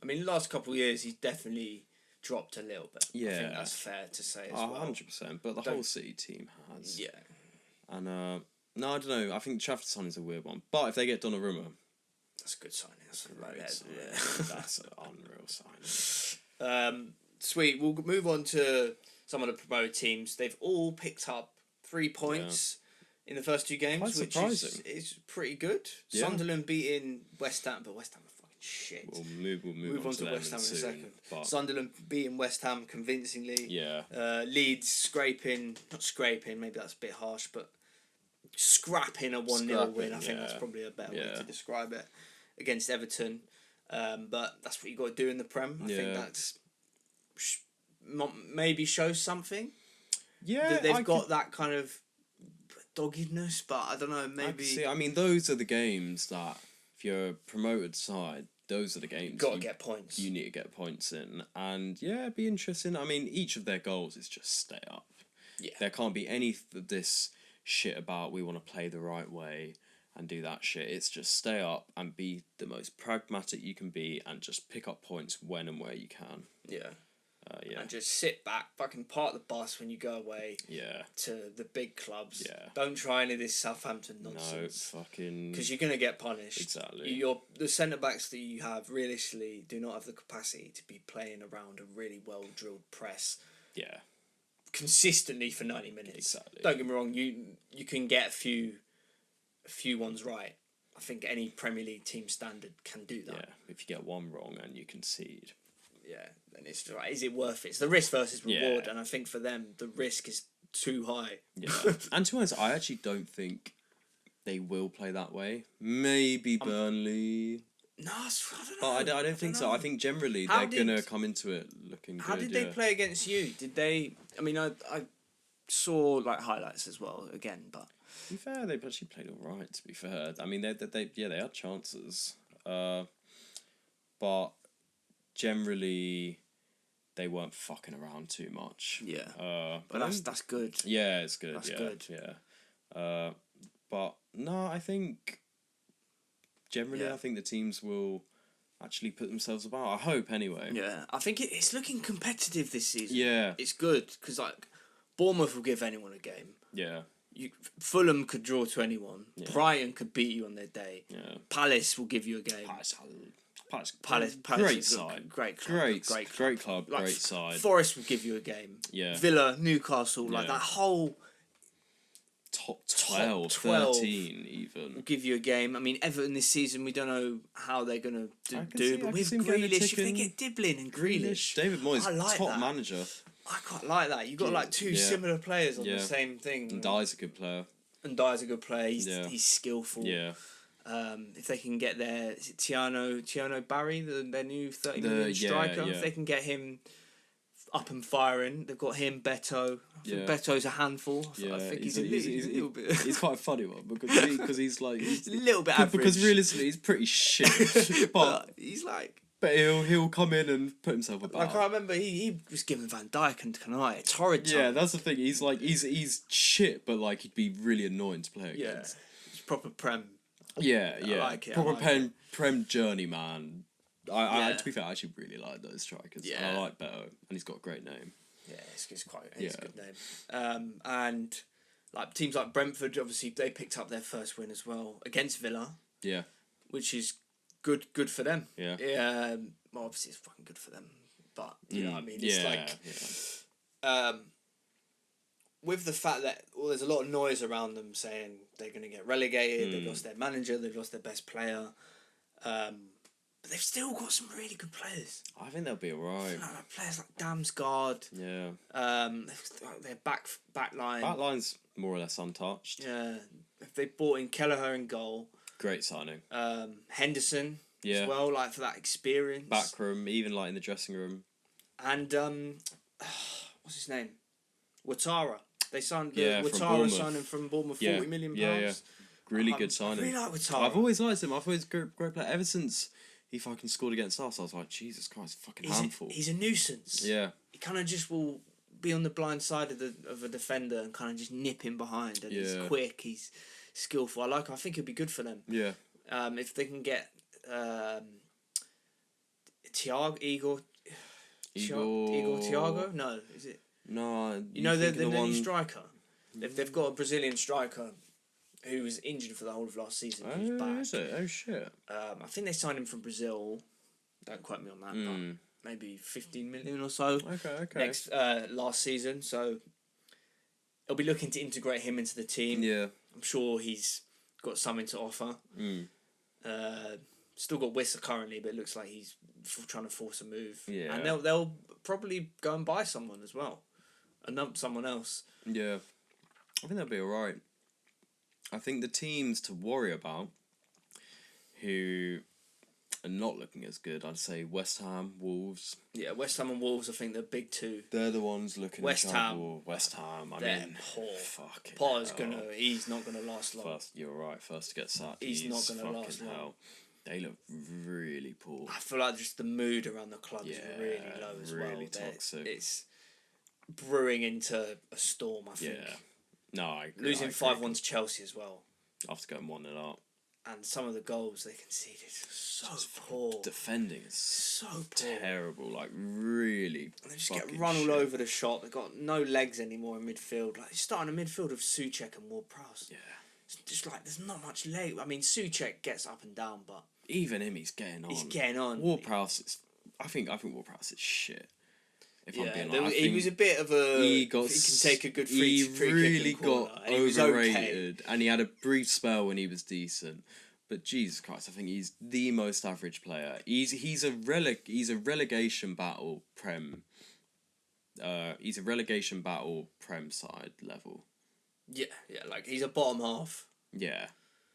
I mean, the last couple of years, he's definitely dropped a little bit. Yeah. I think that's fair to say as well. 100%, but the whole City team has. Yeah. And, no, I don't know, I think Trafford signing is a weird one. But if they get Donnarumma, that's a good signing. That's an unreal signing. Sweet. We'll move on to some of the promoted teams. They've all picked up 3 points in the first two games, Quite which surprising. is pretty good. Yeah. Sunderland beating West Ham, but West Ham are fucking shit. We'll move on to West Ham in a second. But Sunderland beating West Ham convincingly. yeah. Leeds not scraping, maybe that's a bit harsh, but scrapping a 1-0 win. I think that's probably a better way to describe it, against Everton. But that's what you got to do in the Prem. I think that's maybe shows something. Yeah, they've got that kind of doggedness, but I don't know. Maybe I mean, those are the games that, if you're a promoted side, those are the games got to get points. You need to get points in, and it'd be interesting. I mean, each of their goals is just stay up. Yeah, there can't be any of this shit about we want to play the right way and do that shit. It's just stay up and be the most pragmatic you can be, and just pick up points when and where you can. Yeah. And just sit back, fucking park the bus when you go away. Yeah. To the big clubs. Yeah. Don't try any of this Southampton nonsense. No, fucking. Because you're gonna get punished. Exactly. The centre backs that you have realistically do not have the capacity to be playing around a really well drilled press. Yeah. Consistently for 90 minutes. Exactly. Don't get me wrong. You can get a few ones right. I think any Premier League team standard can do that. Yeah. If you get one wrong and you concede. Yeah, then it's right. Is it worth it? It's the risk versus reward, and I think for them the risk is too high. Yeah, and to be honest, I actually don't think they will play that way. Maybe Burnley. No, I don't know. But I don't think so. I think generally they're gonna come into it looking good. How did they play against you? Did they? I mean, I saw like highlights as well again, but to be fair, they've actually played all right. To be fair, I mean they had chances, but generally they weren't fucking around too much. Yeah. But that's good. Yeah, it's good. That's good. Yeah. But no, I think generally I think the teams will actually put themselves about. I hope anyway. Yeah. I think it's looking competitive this season. Yeah. It's good because like Bournemouth will give anyone a game. Yeah. Fulham could draw to anyone. Yeah. Brighton could beat you on their day. Yeah. Palace will give you a game. Palace, great side, great club, like, great side. Forest will give you a game. Yeah. Villa, Newcastle, like that whole top 12, 13 even will give you a game. I mean, Everton this season, we don't know how they're gonna do, but with Grealish, if they get Diblin and Grealish, David Moyes, top manager. I quite like that. You got like two similar players on the same thing. And Dye's a good player. He's skillful. Yeah. If they can get is it Tiano Barry, their new 30 million striker, if they can get him up and firing, they've got him, Beto. I think Beto's a handful. I think he's a little bit. He's quite a funny one because he's like he's a little bit average. Because realistically, he's pretty shit. but he's like. But he'll come in and put himself about. Like I remember he was giving Van Dijk and Kanai torrid time. Yeah, that's the thing. He's like he's shit, but like he'd be really annoying to play against. Yeah, it's proper Prem. Yeah. I like it. Proper Prem journey man. I to be fair, I actually really like those strikers. Yeah. And I like Beto, and he's got a great name. Yeah, it's a good name. And like teams like Brentford, obviously they picked up their first win as well against Villa. Yeah. Which is good for them. Yeah. Well, obviously it's fucking good for them, but you know what I mean. It's with the fact that there's a lot of noise around them saying they're going to get relegated. They've lost their manager. They've lost their best player. but they've still got some really good players. I think they'll be alright. Players like Damsgaard. Yeah. Their back line. Backline's more or less untouched. Yeah, they brought in Kelleher in goal. Great signing. Henderson. Yeah. As well, like for that experience. Backroom, even like in the dressing room. And what's his name? Ouattara. They signed Ouattara signing from Bournemouth, £40 million. Yeah. Really good signing. I really like Ouattara. I've always liked him. I've always great player. Ever since he fucking scored against us, I was like, Jesus Christ, fucking handful. He's a nuisance. Yeah. He kind of just will be on the blind side of a defender and kind of just nip him behind. And he's quick. He's skillful. I think he'll be good for them. Yeah. If they can get Igor Thiago? No, is it? No. You know the new striker. They've got a Brazilian striker who was injured for the whole of last season. Who's back. Is it? Oh shit. I think they signed him from Brazil. Don't quote me on that, but maybe 15 million or so. Okay. Last season, so they'll be looking to integrate him into the team. Yeah. I'm sure he's got something to offer. Still got Wissa currently, but it looks like he's trying to force a move. Yeah. And they'll probably go and buy someone as well. Someone else. Yeah. I think they'll be alright. I think the teams to worry about who are not looking as good, I'd say West Ham, Wolves. Yeah, West Ham and Wolves, I think they're big two. They're the ones looking West in Ham. trouble. West Ham, Poor. Potter's he's not gonna last long. You're right, first to get sacked. He's not gonna last long. Hell. They look really poor. I feel like just the mood around the club is really low as well. Really toxic. It's brewing into a storm, I think. Yeah. No, I agree. Losing 5-1 to Chelsea as well. After going 1-0 up. And some of the goals they conceded so poor. Defending is so poor. Terrible, like really. And they just get run all over the shot. They've got no legs anymore in midfield. Like, you're starting a midfield of Souček and Ward-Prowse. Yeah. It's just like there's not much leg. I mean, Souček gets up and down, but even him, he's getting on. He's getting on. Ward-Prowse is. I think Ward-Prowse is shit. If I'm being honest, he was a bit of a. He can take a good free kick. He really got overrated, and he had a brief spell when he was decent. But Jesus Christ, I think he's the most average player. He's a relegation battle prem. He's a relegation battle prem side level. Yeah, like he's a bottom half. Yeah.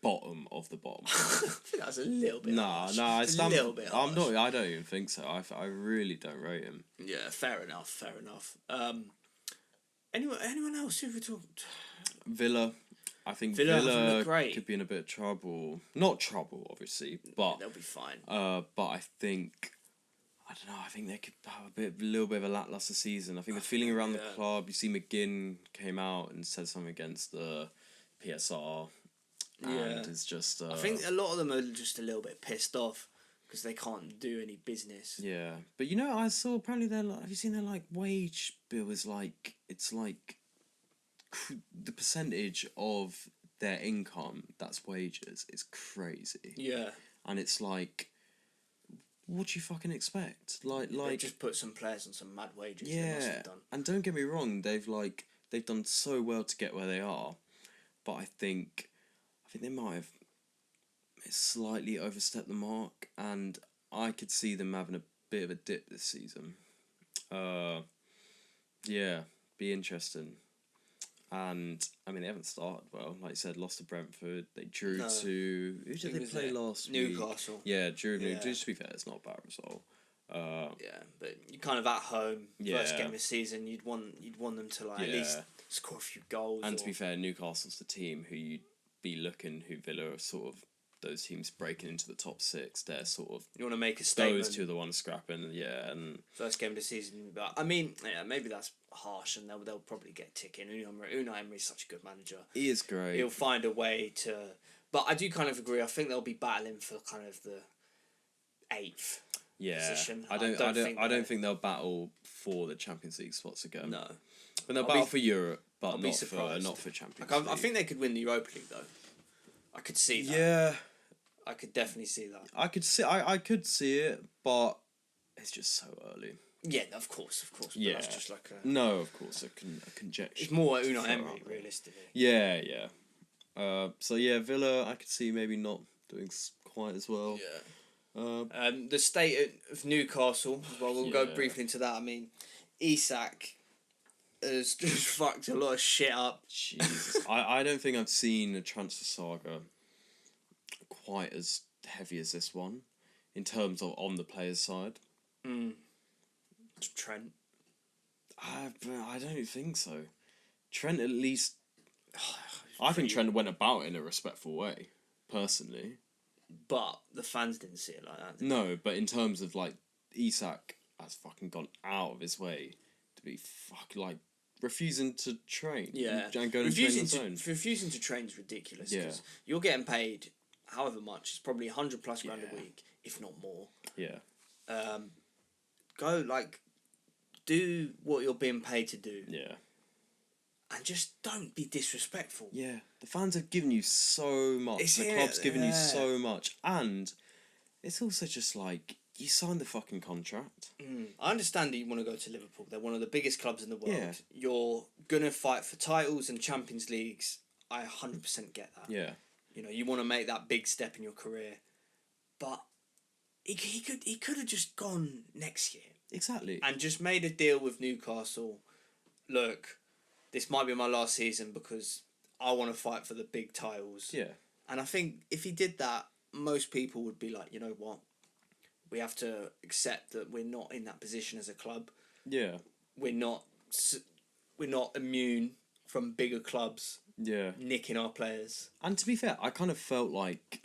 Bottom of the bottom. I think that's a little bit harsh. It's a little bit harsh. I don't even think so. I really don't rate him. Yeah, fair enough. Anyone else who could talk? Villa. I think Villa could be in a bit of trouble. Not trouble, obviously, but they'll be fine. But I think I don't know. I think they could have a little bit of a lackluster season. I think the feeling around the club. You see, McGinn came out and said something against the PSR. And it's just. I think a lot of them are just a little bit pissed off because they can't do any business. Yeah, but I saw apparently have you seen their wage bill is it's the percentage of their income that's wages is crazy. Yeah, and it's like, what do you fucking expect? They just put some players on some mad wages. Yeah, they must have done. And don't get me wrong, they've done so well to get where they are, but I think they might have slightly overstepped the mark, and I could see them having a bit of a dip this season. Yeah, be interesting. And I mean, they haven't started well. Like you said, lost to Brentford. They drew to who did they play last week? Newcastle. Yeah, drew. Yeah. To be fair, it's not a bad result. Yeah, but you're kind of at home. First game of the season, you'd want them to at least score a few goals. And to be fair, Newcastle's the team who you'd be looking. Who Villa are sort of those teams breaking into the top 6. They're sort of you want to make a statement. Those two are the ones scrapping. Yeah, and first game of the season. But I mean, maybe that's harsh, and they'll probably get ticking. Unai Emery's such a good manager. He is great. He'll find a way to. But I do kind of agree. I think they'll be battling for kind of the 8th. Position. I don't think they'll battle for the Champions League spots again. No, but they'll battle for Europe, but not for Champions League. I think they could win the Europa League though. I could see that. Yeah, I could definitely see that. I could see it, but it's just so early. Yeah, of course. But that's just like a of course a conjecture. It's more Unai Emery, realistically. Yeah. So Villa, I could see maybe not doing quite as well. Yeah. The state of Newcastle as well. We'll go briefly into that. I mean, Isak has just fucked a lot of shit up. Jesus, I don't think I've seen a transfer saga quite as heavy as this one, in terms of on the players' side. Trent. I don't think so. Trent at least. I think Trent went about it in a respectful way, personally. But the fans didn't see it like that. No, but in terms of like Isak has fucking gone out of his way to be refusing to train. Yeah, and going and train on his own. Refusing to train is ridiculous. Because you're getting paid however much. It's probably 100+ grand a week, if not more. Yeah. Go do what you're being paid to do. Yeah. And just don't be disrespectful. Yeah, the fans have given you so much. The club's given you so much, and it's also just like you signed the fucking contract. I understand that you want to go to Liverpool. They're one of the biggest clubs in the world. Yeah. You're gonna fight for titles and Champions Leagues. I 100% get that. Yeah. You know, you want to make that big step in your career, but he could have just gone next year. Exactly. And just made a deal with Newcastle. Look, this might be my last season because I want to fight for the big titles. Yeah. And I think if he did that, most people would be like, you know what? We have to accept that we're not in that position as a club. Yeah. We're not immune from bigger clubs. Yeah. Nicking our players. And to be fair, I kind of felt like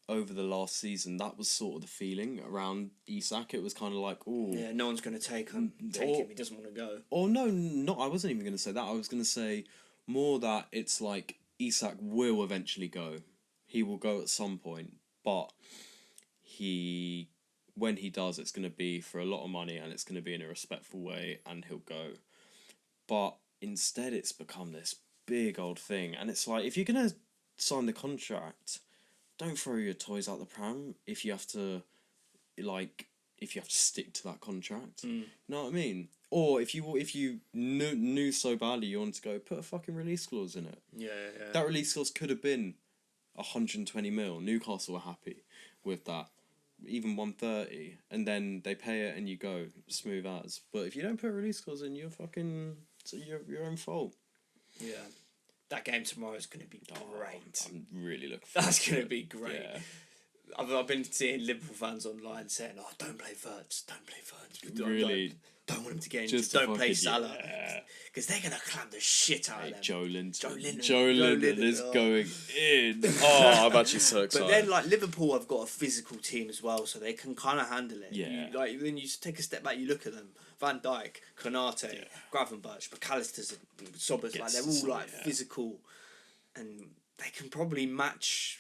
over the last season that was sort of the feeling around Isak. It was kind of like, oh, yeah, no one's going to take him. He doesn't want to go. Or no, not. I wasn't even going to say that. I was going to say more that it's like Isak will eventually go. He will go at some point, but when he does, it's going to be for a lot of money and it's going to be in a respectful way, and he'll go. But instead, it's become this big old thing, and it's like if you're going to sign the contract, don't throw your toys out the pram if you have to stick to that contract. You know what I mean? Or if you knew so badly you wanted to go, put a fucking release clause in it. Yeah. That release clause could have been 120 mil. Newcastle were happy with that. Even 130, and then they pay it and you go smooth as. But if you don't put a release clause in, it's your own fault. Yeah. That game tomorrow is going to be great. I'm really looking forward to it. That's going to be great. Yeah. I've been seeing Liverpool fans online saying, "Oh, don't play Verts. Really? Don't want him to get injured. Don't play Salah because they're going to clam the shit out of them." Joe Linton is oh. going in. Oh, I'm actually so excited. But then, Liverpool have got a physical team as well, so they can kind of handle it. Yeah. Then you take a step back, you look at them: Van Dijk, Konate, Gravenberch, McAllister's, Sobbers. They're all physical, and they can probably match.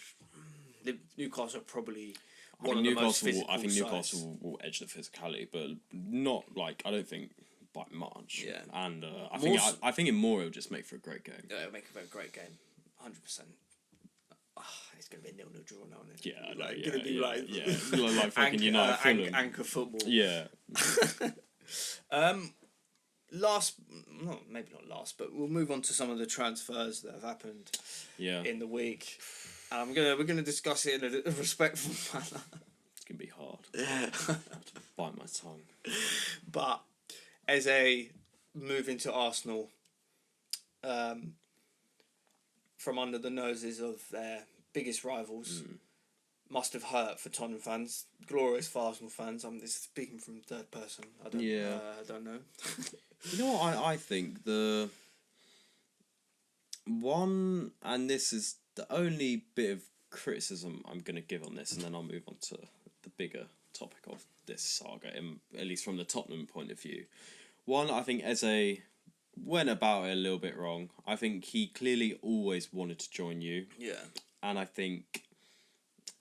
Newcastle are probably one of the most physical sides. I think Newcastle will edge the physicality, but not I don't think by much. Yeah. And I think in more it'll just make for a great game. Yeah, it'll make a very great game, 100%. It's gonna be a 0-0 draw now, isn't it? Yeah, gonna be like fucking United Fulham. Anchor football. Yeah. Maybe not last, but we'll move on to some of the transfers that have happened. In the week. We're gonna discuss it in a respectful manner. It's gonna be hard. I have to bite my tongue. But as a move into Arsenal, from under the noses of their biggest rivals, must have hurt for Tottenham fans, glorious for Arsenal fans. I'm speaking from third person. I don't know. You know what I think the one, and this is the only bit of criticism I'm going to give on this, and then I'll move on to the bigger topic of this saga, at least from the Tottenham point of view. One, I think Eze went about it a little bit wrong. I think he clearly always wanted to join you. Yeah. And I think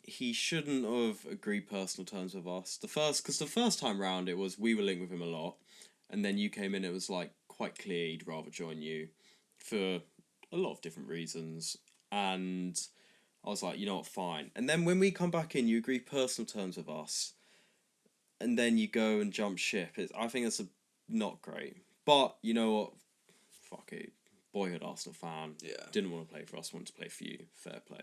he shouldn't have agreed personal terms with us. Because the first time round it was we were linked with him a lot, and then you came in, it was quite clear he'd rather join you for a lot of different reasons. And I was like, you know what, fine. And then when we come back in, you agree personal terms with us, and then you go and jump ship. I think that's not great. But you know what? Fuck it. boyhood Arsenal fan. Yeah. Didn't want to play for us, wanted to play for you. Fair play.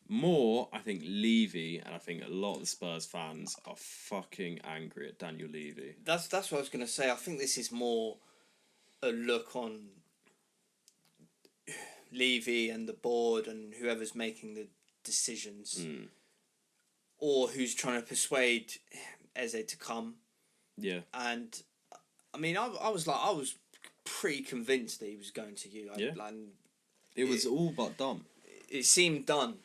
More, I think Levy, and I think a lot of the Spurs fans are fucking angry at Daniel Levy. That's what I was going to say. I think this is more a look on Levy and the board and whoever's making the decisions, or who's trying to persuade Eze to come. Yeah. And I mean, I was pretty convinced that he was going to you. It was all but done. It seemed done.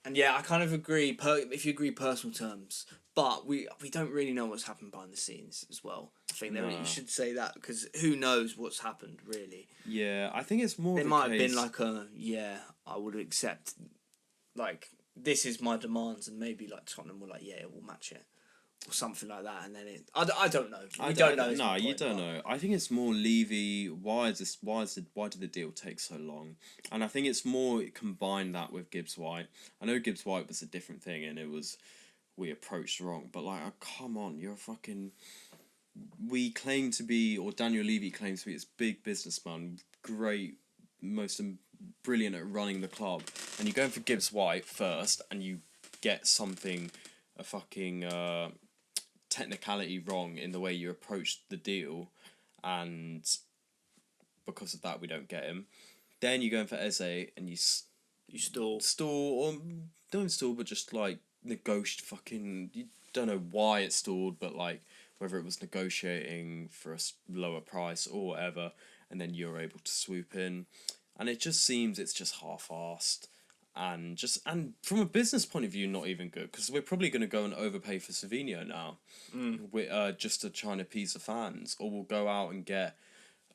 And yeah, I kind of agree, if you agree personal terms, but we don't really know what's happened behind the scenes as well. I think that you should say that, because who knows what's happened, really. Yeah, I think it's more It might have been like I would accept, like, this is my demands, and maybe like Tottenham were like, yeah, we'll match it. Or something like that, and then I don't know. We don't know. No, you don't know. I think it's more Levy. Why did the deal take so long? And I think it's more combined that with Gibbs White. I know Gibbs White was a different thing, and we approached wrong. But like, oh, come on, you're a fucking. We claim to be, or Daniel Levy claims to be, this big businessman, great, most brilliant at running the club, and you're going for Gibbs White first, and you get something, a fucking. Technicality wrong in the way you approached the deal, and because of that we don't get him. Then you're going for Eze and you stall, or don't stall, but just like negotiate. Fucking, you don't know why it stalled, but like whether it was negotiating for a lower price or whatever, and then you're able to swoop in, and it just seems it's just half-assed. And from a business point of view, not even good, because we're probably going to go and overpay for Savinho now, just to try and appease the fans, or we'll go out and get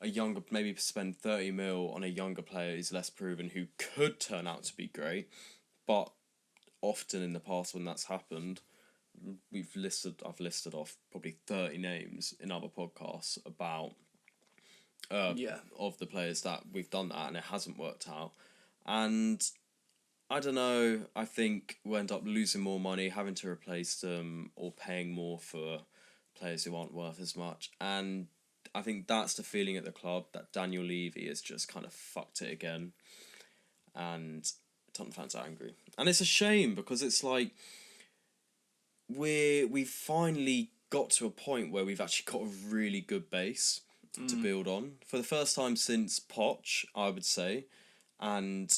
a younger, maybe spend 30 mil on a younger player who's less proven, who could turn out to be great, but often in the past when that's happened, I've listed off probably 30 names in other podcasts about of the players that we've done that and it hasn't worked out, and. I don't know, I think we'll end up losing more money, having to replace them, or paying more for players who aren't worth as much. And I think that's the feeling at the club, that Daniel Levy has just kind of fucked it again. And Tottenham fans are angry. And it's a shame, because it's like, we've finally got to a point where we've actually got a really good base to build on. For the first time since Poch, I would say. And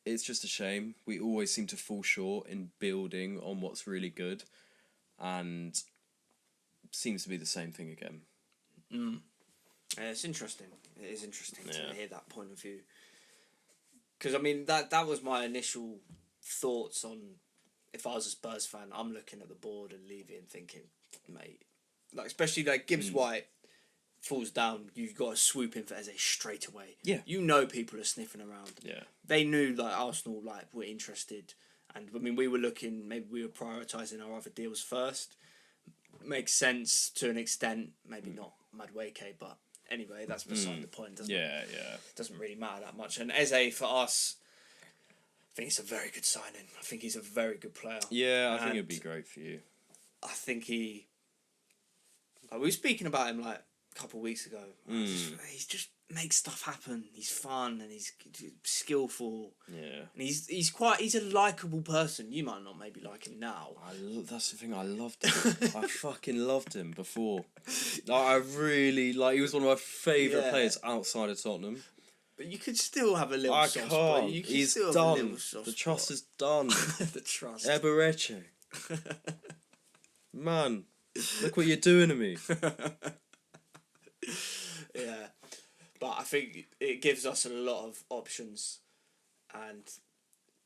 it's just a shame. We always seem to fall short in building on what's really good, and seems to be the same thing again. It's interesting. It is interesting to hear that point of view. Because I mean, that was my initial thoughts on, if I was a Spurs fan, I'm looking at the board and Levy and thinking, mate, like especially like Gibbs White falls down, you've got to swoop in for Eze straight away. Yeah. You know people are sniffing around. Yeah. They knew like Arsenal were interested, and I mean we were looking, maybe we were prioritising our other deals first. Makes sense to an extent, maybe not Madueke, but anyway, that's beside the point, doesn't it? Yeah. Doesn't really matter that much. And Eze for us, I think it's a very good signing. I think he's a very good player. Yeah, I think it'd be great for you. I think we were speaking about him like couple of weeks ago. He just makes stuff happen. He's fun and he's skillful. Yeah. And he's a likeable person. You might not maybe like him now. That's the thing. I loved him. I fucking loved him before. Like, I really he was one of my favourite players outside of Tottenham. But you could still have a little soft spot. I can't. He's done. The trust is done. The trust. Ebereche. Man, look what you're doing to me. Yeah, but I think it gives us a lot of options and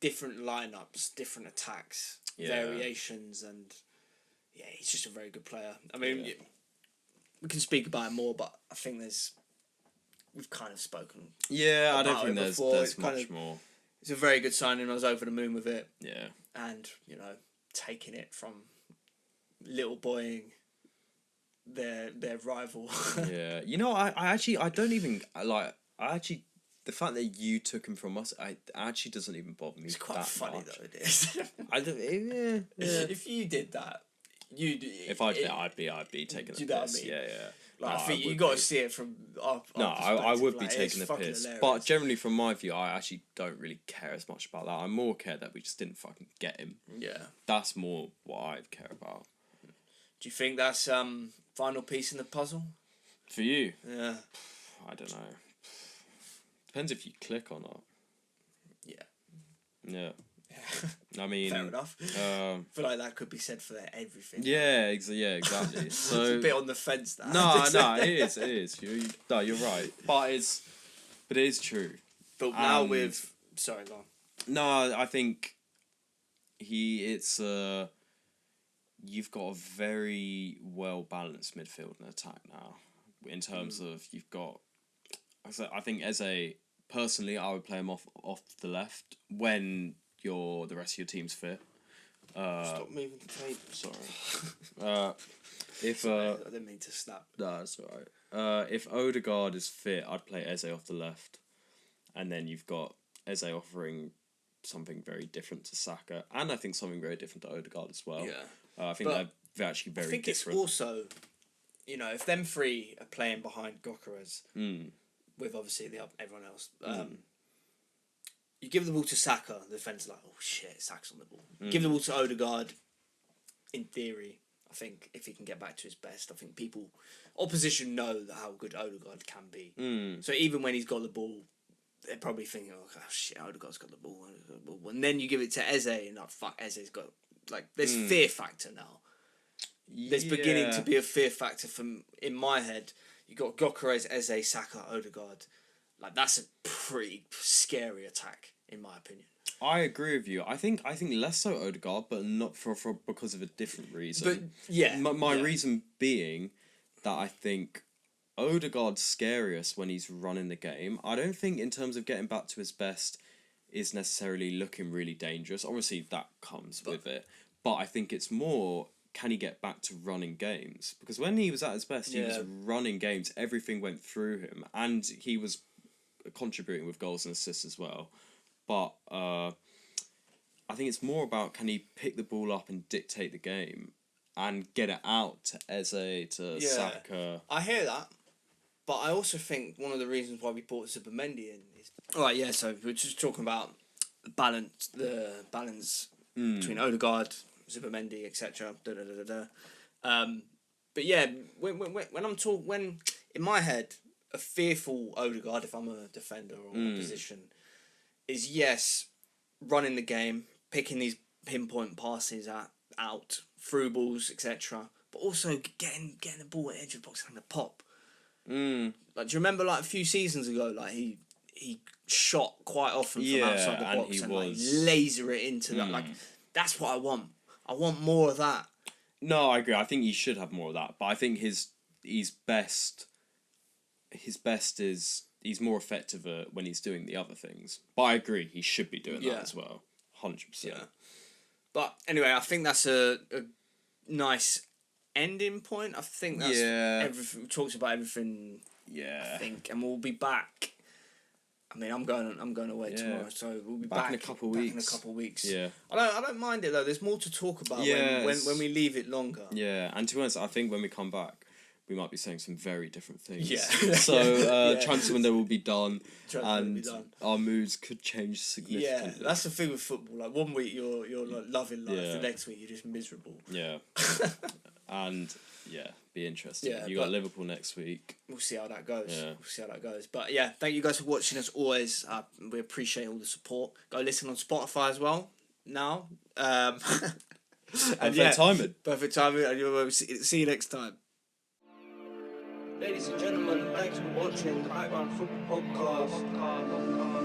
different lineups, different attacks, variations, and he's just a very good player. I mean, we can speak about it more, but I think we've kind of spoken. Yeah, I don't think there's much more. It's a very good signing. I was over the moon with it. Yeah, and taking it from little boying their rival. Yeah, I don't even the fact that you took him from us, actually doesn't even bother me. It's quite that funny much. though. It is. Yeah. If you did that, if I'd be taking the piss. Yeah. Like, I think you got to see it from our I would be like, taking the piss. hilarious. But generally, from my view, I actually don't really care as much about that. I more care that we just didn't fucking get him. Yeah. That's more what I care about. Do you think that's final piece in the puzzle? For you? Yeah. I don't know. Depends if you click or not. Yeah. Yeah. I mean, fair enough. I feel like that could be said for everything. Yeah, exactly. So it's a bit on the fence. That no, it is. You're right, but it is true. But now sorry, go on. No, I think you've got a very well balanced midfield and attack now. In terms of you've got, I think Eze personally, I would play him off the left when the rest of your team's fit. Stop moving the tape. Sorry. Sorry, I didn't mean to snap. No, that's alright. If Odegaard is fit, I'd play Eze off the left, and then you've got Eze offering something very different to Saka, and I think something very different to Odegaard as well. Yeah. I think they're actually very different. I think it's also, if them three are playing behind Gyökeres, with obviously everyone else, you give the ball to Saka, the defence like, oh shit, Saka's on the ball. Give the ball to Odegaard, in theory, I think if he can get back to his best, I think opposition know how good Odegaard can be. So even when he's got the ball, they're probably thinking, oh shit, Odegaard's got the ball. And then you give it to Eze, and like, fuck, Eze's got, like, there's fear factor now. There's beginning to be a fear factor in my head. You got Gyökeres, Eze, Saka, Odegaard. Like, that's a pretty scary attack, in my opinion. I agree with you. I think less so Odegaard, but not for because of a different reason. But yeah, my reason being that I think Odegaard's scariest when he's running the game. I don't think in terms of getting back to his best is necessarily looking really dangerous. Obviously that comes with it, but I think it's more, can he get back to running games? Because when he was at his best, he was running games. Everything went through him, and he was contributing with goals and assists as well. But I think it's more about, can he pick the ball up and dictate the game and get it out to Eze, to Saka. I hear that, but I also think one of the reasons why we brought Zubimendi in is... Alright, yeah, so we're just talking about the balance between Odegaard, Zubimendi, etc. But yeah, when in my head, a fearful Odegaard, if I'm a defender or opposition, is running the game, picking these pinpoint passes out, through balls, etc. But also getting the ball at the edge of the box and the pop. Like, do you remember like a few seasons ago, like he shot quite often from outside the box and like laser it into that. Like, that's what I want. I want more of that. No, I agree. I think he should have more of that. But I think his best is he's more effective when he's doing the other things. But I agree, he should be doing that as well. 100%. Yeah. But anyway, I think that's a nice ending point. I think that's everything. We talked about everything. Yeah. I think, and we'll be back. I mean, I'm going away tomorrow, so we'll be back in a couple of weeks. Yeah. I don't mind it though. There's more to talk about when we leave it longer. Yeah, and to be honest, I think when we come back, we might be saying some very different things. Yeah. So transfer window will be done, our moods could change significantly. Yeah, that's the thing with football. Like, one week you're like loving life, the next week you're just miserable. Yeah. And be interesting. Yeah, you got Liverpool next week. We'll see how that goes. Yeah. We'll see how that goes. But yeah, thank you guys for watching as always. We appreciate all the support. Go listen on Spotify as well now. Perfect timing. Perfect timing. And we'll see you next time. Ladies and gentlemen, thanks for watching the Background Football Podcast.